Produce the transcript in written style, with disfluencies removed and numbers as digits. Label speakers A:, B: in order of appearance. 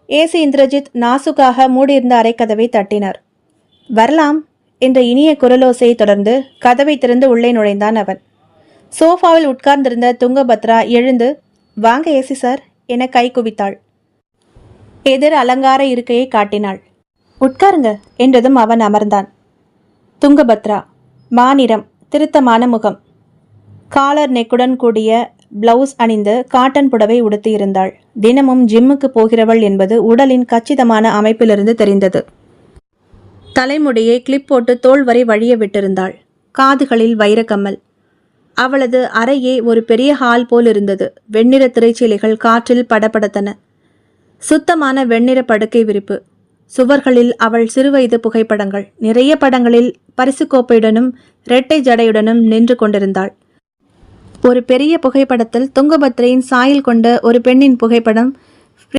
A: AC Indrajit நாசுக்காக மூடியிருந்த அறைக்கதவை தட்டினார். வரலாம் என்ற இனிய குரலோசையை தொடர்ந்து கதவை திறந்து உள்ளே நுழைந்தான் அவன். சோஃபாவில் உட்கார்ந்திருந்த துங்கபத்ரா எழுந்து, வாங்க ஏசி சார் என கை குவித்தாள். எதிர் அலங்கார இருக்கையை காட்டினாள். உட்காருங்க என்றதும் அவன் அமர்ந்தான். துங்கபத்ரா மாநிறம், திருத்தமான முகம், காலர் நெக்குடன் கூடிய பிளவுஸ் அணிந்து காட்டன் புடவை உடுத்தியிருந்தாள். தினமும் ஜிம்முக்கு போகிறவள் என்பது உடலின் கச்சிதமான அமைப்பிலிருந்து தெரிந்தது. தலைமுடியை கிளிப் போட்டு தோள் வரை வழிய விட்டிருந்தாள். காதுகளில் வைரக்கம்மல். அவளது அறையே ஒரு பெரிய ஹால் போல் இருந்தது. வெண்ணிற திரைச்சீலைகள் காற்றில் படபடத்தன. சுத்தமான வெண்ணிற படுக்கை விரிப்பு. சுவர்களில் அவள் சிறுவயது புகைப்படங்கள். நிறைய படங்களில் பரிசு கோப்பையுடனும் இரட்டை ஜடையுடனும் நின்று கொண்டிருந்தாள். ஒரு பெரிய புகைப்படத்தில் துங்கபத்ரையின் சாயல் கொண்ட ஒரு பெண்ணின் புகைப்படம்